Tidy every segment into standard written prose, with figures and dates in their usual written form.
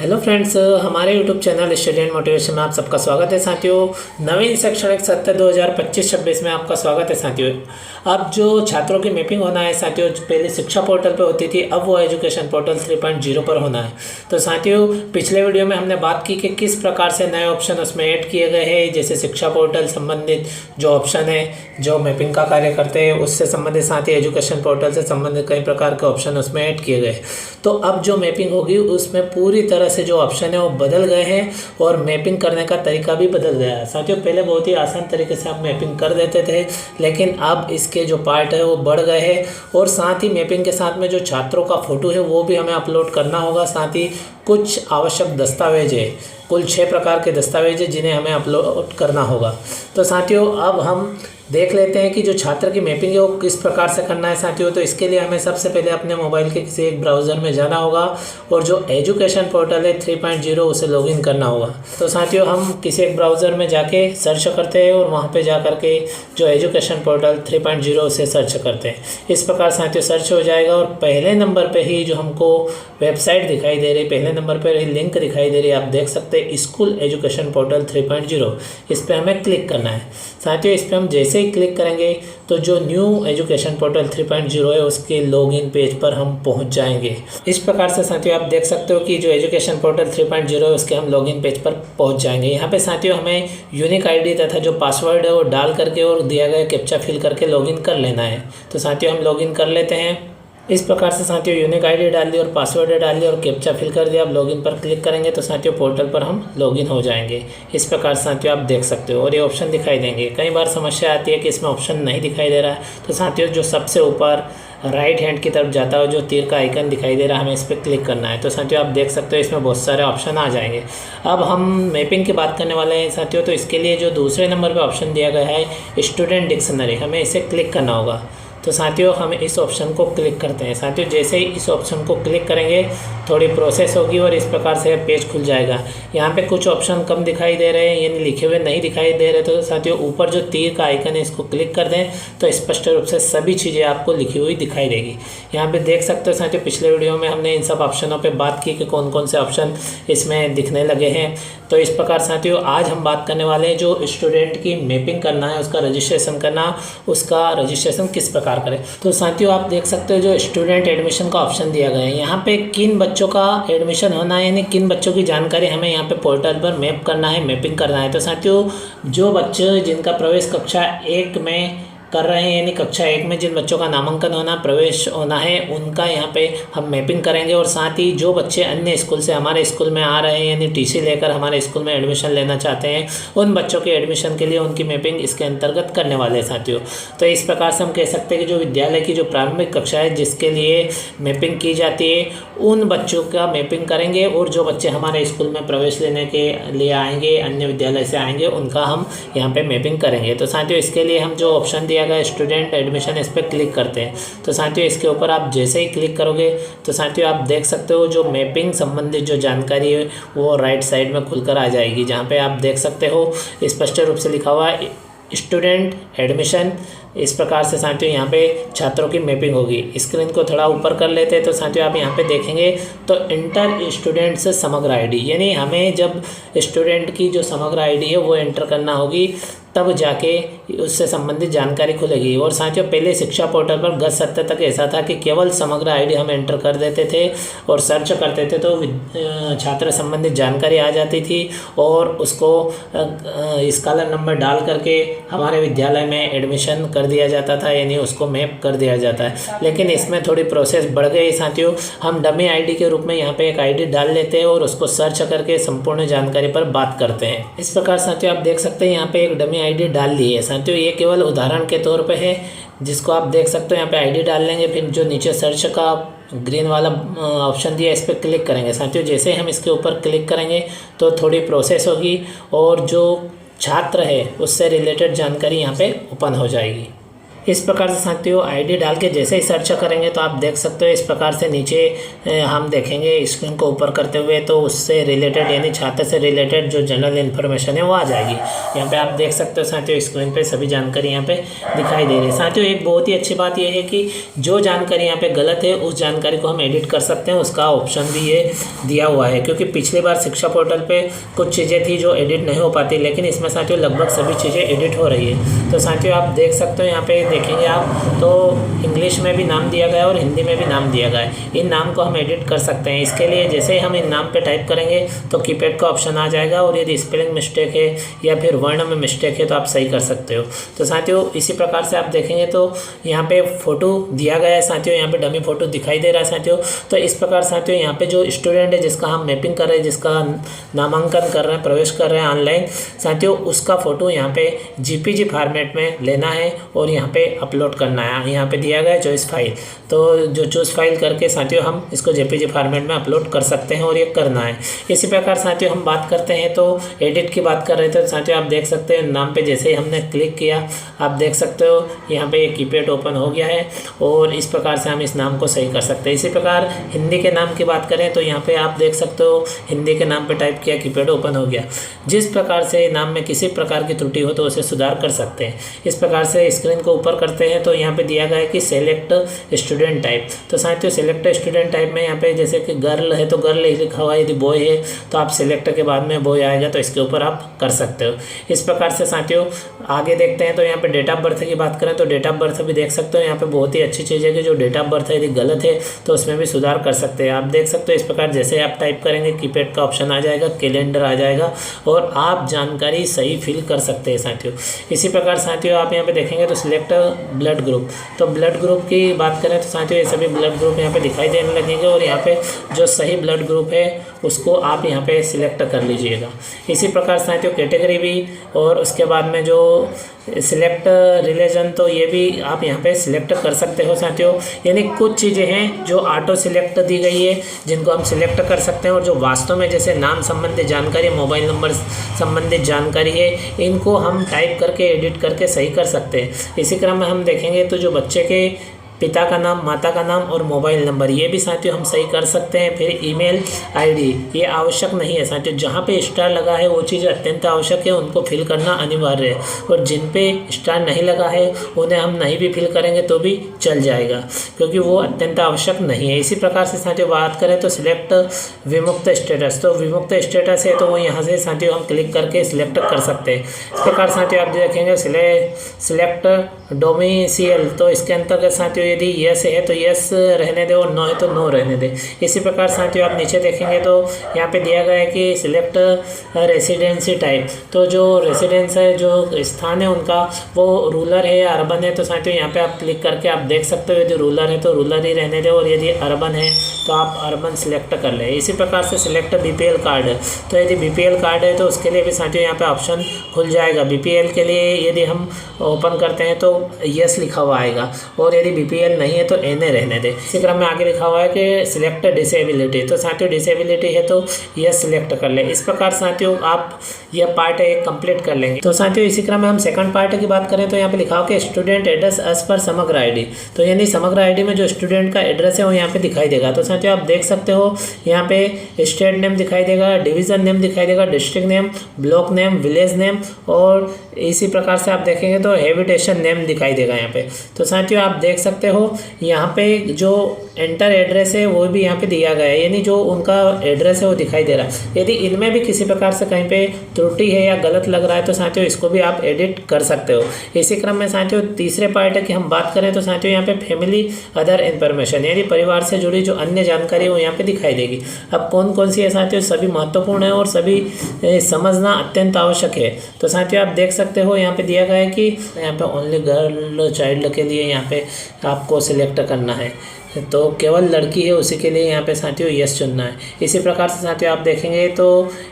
Hello friends, हमारे YouTube channel student motivation में आप सबका स्वागत है साथियों। नवीन शैक्षणिक सत्र 2025-26 में आपका स्वागत है साथियों। अब जो छात्रों की मैपिंग होना है साथियों, पहले शिक्षा पोर्टल पे होती थी, अब वो एजुकेशन पोर्टल 3.0 पर होना है। तो साथियों, पिछले वीडियो में हमने बात की कि किस प्रकार से नए ऑप्शन उसमें ऐड किए गए हैं, जैसे शिक्षा पोर्टल संबंधित जो ऑप्शन है जो मैपिंग का कार्य करते हैं उससे संबंधित, साथ ही एजुकेशन पोर्टल से संबंधित कई प्रकार के ऑप्शन उसमें ऐड किए गए। तो अब जो मैपिंग होगी उसमें पूरी तरह से जो ऑप्शन है वो बदल गए हैं और मैपिंग करने का तरीका भी बदल गया है साथियों। पहले बहुत ही आसान तरीके से आप मैपिंग कर देते थे, लेकिन अब इसके जो पार्ट है वो बढ़ गए हैं और साथ ही मैपिंग के साथ में जो छात्रों का फोटो है वो भी हमें अपलोड करना होगा। साथ ही कुछ आवश्यक दस्तावेज है, कुल 6 प्रकार के दस्तावेज है जिन्हें हमें अपलोड करना होगा। तो साथियों, अब हम देख लेते हैं कि जो छात्र की मैपिंग है वो किस प्रकार से करना है साथियों। तो इसके लिए हमें सबसे पहले अपने मोबाइल के किसी एक ब्राउज़र में जाना होगा और जो एजुकेशन पोर्टल है 3.0 उसे लॉगिन करना होगा। तो साथियों, हम किसी एक ब्राउज़र में जाके सर्च करते हैं और वहाँ पे जा कर के जो एजुकेशन पोर्टल 3.0 उसे सर्च करते हैं। इस प्रकार साथियों सर्च हो जाएगा और पहले नंबर पर ही जो हमको वेबसाइट दिखाई दे रही, पहले नंबर पर ही लिंक दिखाई दे रही है, आप देख सकते हैं स्कूल एजुकेशन पोर्टल 3.0। इस पर हमें क्लिक करना है साथियों। इस पर हम जैसे ही क्लिक करेंगे तो जो न्यू एजुकेशन पोर्टल 3.0 है उसके लॉगिन पेज पर हम पहुंच जाएंगे। इस प्रकार से साथियों आप देख सकते हो कि जो एजुकेशन पोर्टल 3.0 है उसके हम लॉगिन पेज पर पहुंच जाएंगे। यहाँ पे साथियों हमें यूनिक आईडी तथा जो पासवर्ड है वो डाल करके और दिया गया कैप्चा फिल करके लॉगिन कर लेना है। तो साथियों हम लॉगिन कर लेते हैं। इस प्रकार से साथियों यूनिक आईडी डाल दी और पासवर्ड डाल दिया और कैप्चा फिल कर दिया। अब लॉगिन पर क्लिक करेंगे तो साथियों पोर्टल पर हम लॉगिन हो जाएंगे। इस प्रकार से साथियों आप देख सकते हो और ये ऑप्शन दिखाई देंगे। कई बार समस्या आती है कि इसमें ऑप्शन नहीं दिखाई दे रहा है, तो साथियों जो सबसे ऊपर राइट हैंड की तरफ जाता है जो तीर का आइकन दिखाई दे रहा है, हमें इस पर क्लिक करना है। तो साथियों आप देख सकते हो इसमें बहुत सारे ऑप्शन आ जाएंगे। अब हम मैपिंग की बात करने वाले हैं साथियों। तो इसके लिए जो दूसरे नंबर पर ऑप्शन दिया गया है स्टूडेंट डिक्शनरी, हमें इसे क्लिक करना होगा। तो साथियों हम इस ऑप्शन को क्लिक करते हैं। साथियों जैसे ही इस ऑप्शन को क्लिक करेंगे थोड़ी प्रोसेस होगी और इस प्रकार से पेज खुल जाएगा। यहाँ पे कुछ ऑप्शन कम दिखाई दे रहे हैं, यानी लिखे हुए नहीं दिखाई दे रहे। तो साथियों ऊपर जो तीर का आइकन है इसको क्लिक कर दें तो स्पष्ट रूप से सभी चीज़ें आपको लिखी हुई दिखाई देगी। यहाँ पे देख सकते हो साथियों पिछले वीडियो में हमने इन सब ऑप्शनों पर बात की कि कौन कौन से ऑप्शन इसमें दिखने लगे हैं। तो इस प्रकार साथियों आज हम बात करने वाले हैं जो स्टूडेंट की मैपिंग करना है, उसका रजिस्ट्रेशन करना, उसका रजिस्ट्रेशन किस प्रकार करें। तो साथियों आप देख सकते हो जो स्टूडेंट एडमिशन का ऑप्शन दिया गया है, यहाँ पे किन बच्चों का एडमिशन होना है, यानी किन बच्चों की जानकारी हमें यहाँ पे पोर्टल पर मैप करना है, मैपिंग करना है। तो साथियों जो बच्चे जिनका प्रवेश कक्षा 1 में कर रहे हैं, यानी कक्षा 1 में जिन बच्चों का नामांकन होना, प्रवेश होना है, उनका यहाँ पे हम मैपिंग करेंगे। और साथ ही जो बच्चे अन्य स्कूल से हमारे स्कूल में आ रहे हैं, यानी टीसी लेकर हमारे स्कूल में एडमिशन लेना चाहते हैं, उन बच्चों के एडमिशन के लिए उनकी मैपिंग इसके अंतर्गत करने वाले हैं साथियों। तो इस प्रकार से हम कह सकते हैं कि जो विद्यालय की जो प्रारंभिक कक्षा है जिसके लिए मैपिंग की जाती है उन बच्चों का मैपिंग करेंगे, और जो बच्चे हमारे स्कूल में प्रवेश लेने के लिए आएंगे, अन्य विद्यालय से आएंगे, उनका हम यहाँ पे मैपिंग करेंगे। तो साथियों इसके लिए हम जो ऑप्शन दिया गया स्टूडेंट एडमिशन, इस पर क्लिक करते हैं। तो साथियों इसके ऊपर आप जैसे ही क्लिक करोगे तो साथियों आप देख सकते हो जो मैपिंग संबंधित जो जानकारी है वो राइट साइड में खुलकर आ जाएगी, जहाँ पे आप देख सकते हो स्पष्ट रूप से लिखा हुआ है स्टूडेंट एडमिशन। इस प्रकार से साथियों यहाँ पे छात्रों की मैपिंग होगी। स्क्रीन को थोड़ा ऊपर कर लेते हैं तो साथियों आप यहाँ पे देखेंगे तो इंटर स्टूडेंट्स समग्र आईडी, यानी हमें जब स्टूडेंट की जो समग्र आईडी है वो एंटर करना होगी तब जाके उससे संबंधित जानकारी खुलेगी। और साथियों पहले शिक्षा पोर्टल पर गत सत्र तक ऐसा था कि केवल समग्र आईडी हम एंटर कर देते थे और सर्च करते थे तो छात्र संबंधित जानकारी आ जाती थी और उसको स्कॉलर नंबर डाल करके हमारे विद्यालय में एडमिशन कर दिया जाता था, यानी उसको मैप कर दिया जाता है। लेकिन इसमें थोड़ी प्रोसेस बढ़ गई साथियों। हम डमी आईडी के रूप में यहाँ पे एक आईडी डाल लेते हैं और उसको सर्च करके संपूर्ण जानकारी पर बात करते हैं। इस प्रकार साथियों आप देख सकते हैं यहाँ पे एक डमी आईडी डाल ली है साथियों। ये केवल उदाहरण के तौर पे है जिसको आप देख सकते हो। यहाँ पे आईडी डाल लेंगे, फिर जो नीचे सर्च का ग्रीन वाला ऑप्शन दिया इस पर क्लिक करेंगे साथियों। जैसे हम इसके ऊपर क्लिक करेंगे तो थोड़ी प्रोसेस होगी और जो छात्र है उससे रिलेटेड जानकारी यहाँ पे ओपन हो जाएगी। इस प्रकार से साथियों आईडी डाल के जैसे ही सर्च करेंगे तो आप देख सकते हो इस प्रकार से नीचे हम देखेंगे स्क्रीन को ऊपर करते हुए, तो उससे रिलेटेड यानी छात्र से रिलेटेड जो जनरल इन्फॉर्मेशन है वो आ जाएगी। यहाँ पे आप देख सकते हो साथियों स्क्रीन पे सभी जानकारी यहाँ पे दिखाई दे रही है। साथियों एक बहुत ही अच्छी बात यह है कि जो जानकारी यहाँ पे गलत है उस जानकारी को हम एडिट कर सकते हैं, उसका ऑप्शन भी ये दिया हुआ है। क्योंकि पिछली बार शिक्षा पोर्टल पे कुछ चीज़ें थी जो एडिट नहीं हो पाती, लेकिन इसमें साथियों लगभग सभी चीज़ें एडिट हो रही है। तो साथियों आप देख सकते हो यहाँ पे देखेंगे आप तो इंग्लिश में भी नाम दिया गया है और हिंदी में भी नाम दिया गया है। इन नाम को हम एडिट कर सकते हैं। इसके लिए जैसे ही हम इन नाम पे टाइप करेंगे तो कीपैड का ऑप्शन आ जाएगा, और यदि स्पेलिंग मिस्टेक है या फिर वर्ण में मिस्टेक है तो आप सही कर सकते हो। तो साथियों इसी प्रकार से आप देखेंगे तो यहाँ पे फ़ोटो दिया गया है साथियों, यहाँ पे डमी फ़ोटो दिखाई दे रहा है साथियों। तो इस प्रकार साथियों यहाँ पे जो स्टूडेंट है जिसका हम मैपिंग कर रहे हैं, जिसका नामांकन कर रहे हैं, प्रवेश कर रहे हैं ऑनलाइन साथियों, उसका फ़ोटो यहाँ पे JPG फॉर्मेट में लेना है और यहाँ पे अपलोड करना है। यहाँ पे दिया गया है चॉइस फाइल, तो जो चूज़ फाइल करके साथियों हम इसको JPG फॉर्मेट में अपलोड कर सकते हैं और ये करना है। इसी प्रकार साथियों हम बात करते हैं तो एडिट की बात कर रहे थे साथियों, आप देख सकते हैं नाम पे जैसे ही हमने क्लिक किया आप देख सकते हो यहाँ पे ये कीपैड ओपन हो गया है और इस प्रकार से हम इस नाम को सही कर सकते हैं। इसी प्रकार हिंदी के नाम की बात करें तो यहाँ पे आप देख सकते हो हिंदी के नाम पे टाइप किया, कीपैड ओपन हो गया। जिस प्रकार से नाम में किसी प्रकार की त्रुटि हो तो उसे सुधार कर सकते हैं। इस प्रकार से स्क्रीन को ऊपर करते हैं तो यहाँ पे दिया गया है कि सेलेक्ट स्टूडेंट टाइप। तो साथियों सेलेक्ट स्टूडेंट टाइप में यहाँ पे जैसे कि गर्ल है तो गर्ल ही लिखा हुआ है, यदि बॉय है तो आप सेलेक्ट के बाद में बॉय आएगा तो इसके ऊपर आप कर सकते हो। इस प्रकार से साथियों आगे देखते हैं तो यहाँ पे डेट ऑफ बर्थ की बात करें तो डेट ऑफ बर्थ भी देख सकते हो। यहाँ पे बहुत ही अच्छी चीज़ है कि जो डेट ऑफ बर्थ है यदि गलत है तो उसमें भी सुधार कर सकते हैं। आप देख सकते हो इस प्रकार जैसे आप टाइप करेंगे कीपैड का ऑप्शन आ जाएगा, कैलेंडर आ जाएगा और आप जानकारी सही फिल कर सकते हैं साथियों। इसी प्रकार साथियों आप यहाँ पे देखेंगे तो सिलेक्ट ब्लड ग्रुप, तो ब्लड ग्रुप की बात करें तो साथियों ये सभी ब्लड ग्रुप यहाँ पे दिखाई देने लगेंगे और यहाँ पे जो सही ब्लड ग्रुप है उसको आप यहाँ पे सिलेक्ट कर लीजिएगा। इसी प्रकार साथियों कैटेगरी भी और उसके बाद में जो सिलेक्ट रिलीजन तो ये भी आप यहाँ पे सिलेक्ट कर सकते हो साथियों। यानी कुछ चीज़ें हैं जो ऑटो सिलेक्ट दी गई है जिनको हम सिलेक्ट कर सकते हैं और जो वास्तव में जैसे नाम संबंधित जानकारी, मोबाइल नंबर संबंधित जानकारी है, इनको हम टाइप करके एडिट करके सही कर सकते हैं। इसी क्रम में हम देखेंगे तो जो बच्चे के पिता का नाम, माता का नाम और मोबाइल नंबर ये भी साथियों हम सही कर सकते हैं। फिर ईमेल आईडी ये आवश्यक नहीं है साथियों, जहाँ पे स्टार लगा है वो चीज़ अत्यंत आवश्यक है, उनको फिल करना अनिवार्य है। और जिन पे स्टार नहीं लगा है उन्हें हम नहीं भी फिल करेंगे तो भी चल जाएगा क्योंकि वो अत्यंत आवश्यक नहीं है। इसी प्रकार से साथियों बात करें तो सिलेक्ट विमुक्त स्टेटस, तो विमुक्त स्टेटस है तो वो यहाँ से साथियों हम क्लिक करके सिलेक्ट कर सकते हैं। इस प्रकार साथियों आप देखेंगे सिलेक्ट डोमिसाइल, तो इसके अंतर्गत साथियों यदि यस है तो यस रहने दे और नो है तो नो रहने दे। इसी प्रकार साथियों आप नीचे देखेंगे तो यहाँ पे दिया गया है कि सिलेक्ट रेसिडेंसी टाइप, तो जो रेसिडेंस है जो स्थान है उनका वो रूरल है या अर्बन है, तो साथियों यहाँ पे आप क्लिक करके आप देख सकते हो यदि रूरल है तो रूरल ही रहने दे और यदि अर्बन है तो आप अर्बन सिलेक्ट कर लें। इसी प्रकार से सिलेक्ट BPL कार्ड, तो यदि BPL कार्ड है तो उसके लिए भी साथियों यहाँ पे ऑप्शन खुल जाएगा। BPL के लिए यदि हम ओपन करते हैं तो यस लिखा हुआ आएगा और यदि BPL नहीं है तो NA रहने दे। इसी क्रम में आगे लिखा हुआ है कि सिलेक्ट डिसेबिलिटी, तो साथियों डिसेबिलिटी है तो यस सिलेक्ट कर ले। इस प्रकार साथियों आप यह पार्ट एक कंप्लीट कर लेंगे। तो साथियों इसी क्रम में हम सेकंड पार्ट की बात करें तो यहाँ पे लिखा हो कि स्टूडेंट एड्रेस एज पर समग्र ID, तो यानी समग्र ID में जो स्टूडेंट का एड्रेस है वो यहाँ पे दिखाई देगा। तो साथियों आप देख सकते हो यहाँ पे स्टेट नेम दिखाई देगा, डिवीज़न नेम दिखाई देगा, district name, block name, village name और इसी प्रकार से आप देखेंगे तो हैबिटेशन नेम दिखाई देगा यहाँ पे। तो साथियों आप देख सकते हो यहाँ पे जो एंटर एड्रेस है वो भी यहाँ पे दिया गया है, यानी जो उनका एड्रेस है वो दिखाई दे रहा है। यदि इनमें भी किसी प्रकार से कहीं पे त्रुटि है या गलत लग रहा है तो साथियों इसको भी आप एडिट कर सकते हो। इसी क्रम में साथियों तीसरे पार्ट की हम बात करें तो साथियों यहाँ पे फैमिली अदर इन्फॉर्मेशन, यानी परिवार से जुड़ी जो अन्य जानकारी है वो यहाँ पे दिखाई देगी। अब कौन कौन सी है साथियों, सभी महत्वपूर्ण है और सभी समझना अत्यंत आवश्यक है। तो साथियों आप देख सकते हो यहाँ पे दिया गया है कि यहाँ पे ओनली गर्ल चाइल्ड के लिए यहाँ पे आपको सिलेक्ट करना है। तो केवल लड़की है उसी के लिए यहाँ पे साथियों यस चुनना है। इसी प्रकार से साथियों आप देखेंगे तो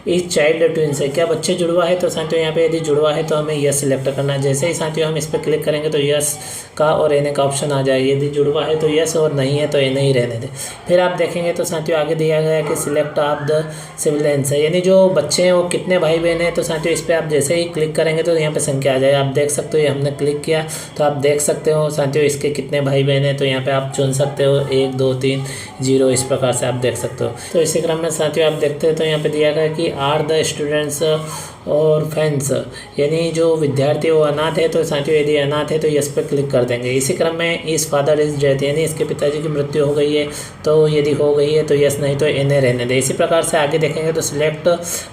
इस चाइल्ड ट्विंस है, क्या बच्चे जुड़वा है, तो साथियों यहाँ पे यदि जुड़वा है तो हमें यस सिलेक्ट करना है। जैसे ही साथियों हम इस पर क्लिक करेंगे तो यस का और एन का ऑप्शन आ जाएगा। यदि जुड़वा है तो यस और नहीं है तो एन ही रहने दें। फिर आप देखेंगे तो साथियों आगे दिया गया है कि सिलेक्ट ऑफ द सिबलिंग्स है, यानी जो बच्चे हैं वो कितने भाई बहन हैं। तो साथियों इस पर आप जैसे ही क्लिक करेंगे तो यहाँ पे संख्या आ जाएगा। आप देख सकते हो ये हमने क्लिक किया तो आप देख सकते हो साथियों इसके कितने भाई बहन हैं। तो यहाँ पे आप चुन सकते हो 1 2 3 0, इस प्रकार से आप देख सकते हो। तो इसी क्रम में साथियों आप देखते हो तो यहाँ पे दिया गया कि आर द स्टूडेंट्स और फैंस, यानी जो विद्यार्थी वो अनाथ है। तो साथियों यदि अनाथ है तो यस पे क्लिक कर देंगे। इसी क्रम में इस फादर इज डेथ, यानी इसके पिताजी की मृत्यु हो गई है। तो यदि हो गई है तो यस, नहीं तो एन रहने दे। इसी प्रकार से आगे देखेंगे तो सिलेक्ट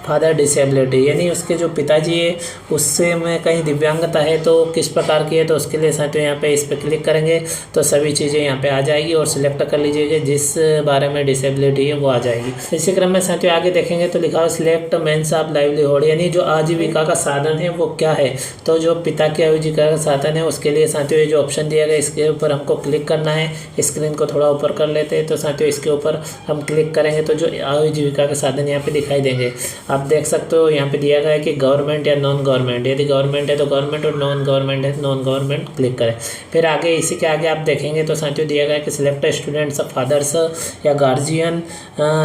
फादर डिसेबिलिटी, यानी उसके जो पिताजी है उससे में कहीं दिव्यांगता है तो किस प्रकार की है, तो उसके लिए साथियों यहाँ पे इस पर क्लिक करेंगे तो सभी चीज़ें यहाँ पे आ जाएगी और सिलेक्ट कर लीजिएगा जिस बारे में डिसेबिलिटी है वो आ जाएगी। इसी क्रम में साथियों आगे देखेंगे तो लिखा हो सिलेक्ट मेंस ऑफ लाइवलीहुड, यानी जो आजीविका का साधन है वो क्या है। तो जो पिता की आजीविका का साधन है उसके लिए साथियों ये जो ऑप्शन दिया गया इसके ऊपर हमको क्लिक करना है। स्क्रीन को थोड़ा ऊपर कर लेते हैं तो साथियों इसके ऊपर हम क्लिक करेंगे तो जो आजीविका के साधन यहाँ पे दिखाई देंगे। आप देख सकते हो यहाँ पे दिया गया है कि गवर्नमेंट या नॉन गवर्नमेंट, यदि गवर्नमेंट है तो गवर्नमेंट और नॉन गवर्नमेंट है तो नॉन गवर्नमेंट क्लिक करें। फिर आगे इसी के आगे आप देखेंगे तो साथियों दिया गया है कि सिलेक्ट स्टूडेंट्स फादर्स या गार्जियन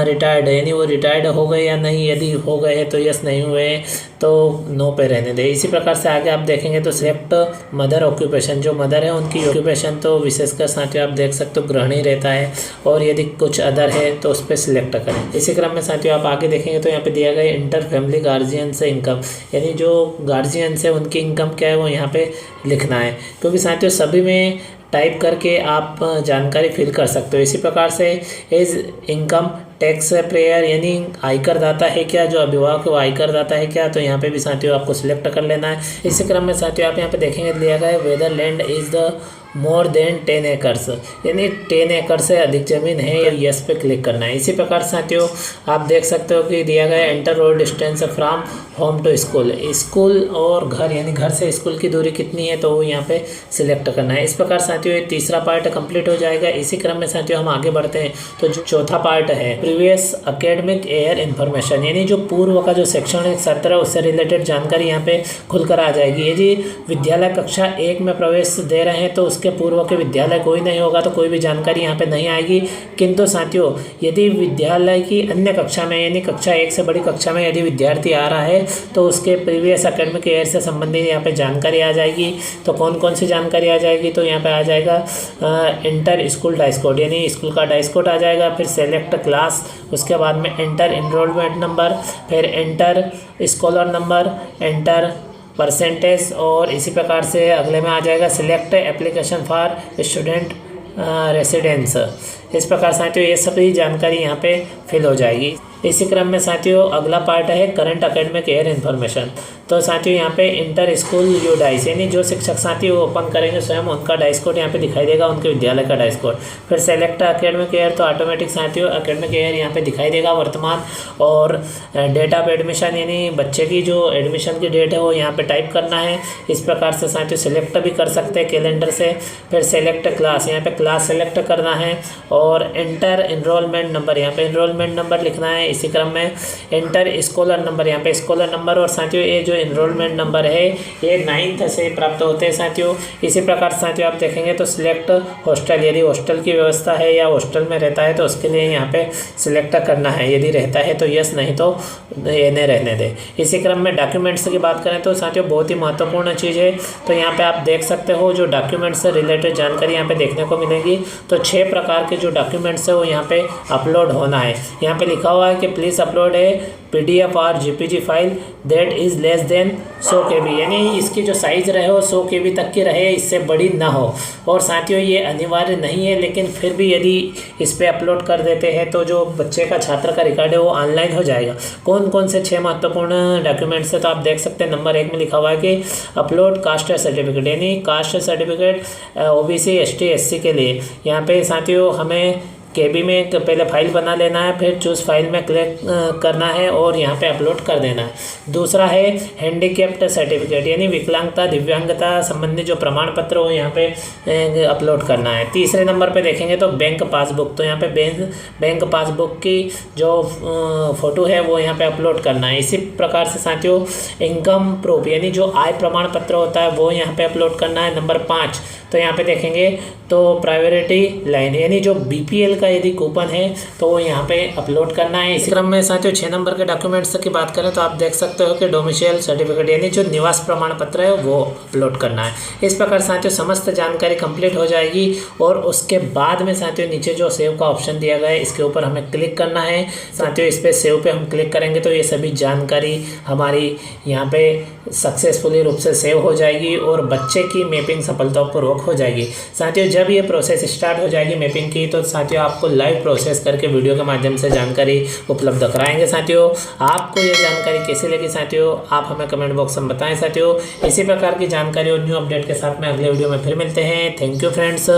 रिटायर्ड, यानी वो रिटायर्ड हो गए या नहीं। यदि हो गए हैं तो यस, नहीं हुए तो नो पे रहने दें। इसी प्रकार से आगे आप देखेंगे तो सिलेक्ट मदर ऑक्यूपेशन, जो मदर है उनकी ऑक्यूपेशन तो विशेषकर साथियों आप देख सकते हो गृहिणी रहता है, और यदि कुछ अदर है तो उस पर सिलेक्ट करें। इसी क्रम में साथियों आप आगे देखेंगे तो यहाँ पे दिया गया इंटर फैमिली गार्जियन से इनकम, यानी जो गार्जियन से उनकी इनकम क्या है वो यहाँ पे लिखना है, क्योंकि साथियों सभी में टाइप करके आप जानकारी फिल कर सकते हो। इसी प्रकार से इज इनकम टैक्स पेयर, यानी आयकर दाता है क्या, जो अभिभावक है वो आयकर दाता है क्या, तो यहाँ पे भी साथियों आपको सिलेक्ट कर लेना है। इसी क्रम में साथियों आप यहाँ पे देखेंगे दिया गया है whether land is the more than 10 acres, यानी 10 एकड़ से अधिक जमीन है या यस पे क्लिक करना है। इसी प्रकार साथियों आप देख सकते हो कि दिया गया enter road distance from home to school, school और घर, यानी घर से स्कूल की दूरी कितनी है तो वो यहाँ पे सिलेक्ट करना है। इस प्रकार साथियों ये तीसरा पार्ट कंप्लीट हो जाएगा। इसी क्रम में साथियों हम आगे बढ़ते हैं तो जो चौथा पार्ट है प्रीवियस एकेडमिक ईयर इन्फॉर्मेशन, यानी जो पूर्व का जो शैक्षणिक सत्र है उससे रिलेटेड जानकारी यहाँ पे खुलकर आ जाएगी। यदि विद्यालय कक्षा 1 में प्रवेश दे रहे हैं तो के पूर्व के विद्यालय कोई नहीं होगा तो कोई भी जानकारी यहाँ पे नहीं आएगी। किंतु साथियों यदि विद्यालय की अन्य कक्षा में, यानी कक्षा 1 से बड़ी कक्षा में यदि विद्यार्थी आ रहा है तो उसके प्रीवियस एकेडमिक ईयर से संबंधित यहाँ पे जानकारी आ जाएगी। तो कौन कौन सी जानकारी आ जाएगी, तो यहाँ पे आ जाएगा इंटर स्कूल डाइस कोड, यानी स्कूल का डाइस कोड आ जाएगा। फिर सेलेक्ट क्लास, उसके बाद में एंटर इनरोलमेंट नंबर, फिर enter scholar number, enter percentage, और इसी प्रकार से अगले में आ जाएगा select application for student residence. इस प्रकार साथियों ये सभी जानकारी यहाँ पे फिल हो जाएगी। इसी क्रम में साथियों अगला पार्ट है करंट एकेडमिक ईयर इन्फॉर्मेशन। तो साथियों यहाँ पे इंटर स्कूल यू डाइस, यानी जो शिक्षक साथी वो ओपन करेंगे स्वयं उनका डाइस कोड यहाँ पे दिखाई देगा, उनके विद्यालय का डाइस कोड। फिर सेलेक्ट एकेडमिक ईयर, तो ऑटोमेटिक साथियों एकेडमिक ईयर यहाँ पे दिखाई देगा वर्तमान, और डेट ऑफ एडमिशन, यानी बच्चे की जो एडमिशन की डेट है वो यहाँ पे टाइप करना है। इस प्रकार से साथियों सिलेक्ट भी कर सकते हैं कैलेंडर से। फिर सेलेक्ट क्लास, यहाँ पे क्लास सेलेक्ट करना है, और एंटर इनरोलमेंट नंबर, यहाँ पे इनरोलमेंट नंबर लिखना है। इसी क्रम में एंटर स्कॉलर नंबर, यहाँ पे स्कॉलर नंबर, और साथियों ये जो इनरोलमेंट नंबर है ये 9th से प्राप्त होते हैं साथियों। इसी प्रकार साथियों आप देखेंगे तो सिलेक्ट हॉस्टल, यदि हॉस्टल की व्यवस्था है या हॉस्टल में रहता है तो उसके लिए यहाँ पे सिलेक्ट करना है। यदि रहता है तो यस, नहीं तो ये रहने दे। इसी क्रम में डॉक्यूमेंट्स की बात करें तो साथियों बहुत ही महत्वपूर्ण चीज़ है। तो यहाँ पे आप देख सकते हो जो डॉक्यूमेंट्स से रिलेटेड जानकारी यहाँ पे देखने को मिलेगी। तो 6 प्रकार के जो डॉक्यूमेंट्स है वो यहाँ पे अपलोड होना है। यहाँ पे लिखा हुआ है कि प्लीज़ अपलोड है PDF और JPG file that is less than 100 KB, यानी इसकी जो साइज़ रहे वो 100 KB तक की रहे, इससे बड़ी ना हो। और साथियों ये अनिवार्य नहीं है, लेकिन फिर भी यदि इस पर अपलोड कर देते हैं तो जो बच्चे का छात्र का रिकॉर्ड है वो ऑनलाइन हो जाएगा। कौन कौन से 6 महत्वपूर्ण डॉक्यूमेंट्स है तो आप देख सकते हैं। नंबर 1 में लिखा हुआ है कि अपलोड कास्ट सर्टिफिकेट, यानी caste certificate OBC ST SC के लिए। यहाँ पे साथियों हमें केबी में पहले फाइल बना लेना है, फिर चूज़ फाइल में क्लिक करना है और यहाँ पे अपलोड कर देना है। दूसरा है हैंडीकैप्ड सर्टिफिकेट, यानी विकलांगता दिव्यांगता संबंधी जो प्रमाण पत्र हो यहाँ पे अपलोड करना है। तीसरे नंबर पे देखेंगे तो बैंक पासबुक, तो यहाँ पे बैंक पासबुक की जो फ़ोटो है वो यहाँ पे अपलोड करना है। इसी प्रकार से साथियों इनकम प्रूफ, यानी जो आय प्रमाण पत्र होता है वो यहाँ पे अपलोड करना है। नंबर 5 तो यहाँ पे देखेंगे तो प्रायोरिटी लाइन, यानी जो बीपीएल का यदि कूपन है तो वो यहाँ पे अपलोड करना है। इसी क्रम में साथियों 6 नंबर के डॉक्यूमेंट्स की बात करें तो आप देख सकते हो कि डोमिसाइल सर्टिफिकेट, यानी जो निवास प्रमाण पत्र है वो अपलोड करना है। इस प्रकार साथियों समस्त जानकारी कंप्लीट हो जाएगी और उसके बाद में साथियों नीचे जो सेव का ऑप्शन दिया गया है इसके ऊपर हमें क्लिक करना है। साथियों इस पर सेव पे हम क्लिक करेंगे तो ये सभी जानकारी हमारी यहाँ पे सक्सेसफुली रूप से सेव हो जाएगी और बच्चे की मैपिंग सफलतापूर्वक हो जाएगी। साथियों जब ये प्रोसेस स्टार्ट हो जाएगी मैपिंग की तो साथियों आपको लाइव प्रोसेस करके वीडियो के माध्यम से जानकारी उपलब्ध कराएंगे। साथियों आपको ये जानकारी कैसी लगी साथियों आप हमें कमेंट बॉक्स में बताएं। साथियों इसी प्रकार की जानकारी और न्यू अपडेट के साथ में अगले वीडियो में फिर मिलते हैं। Thank you friends.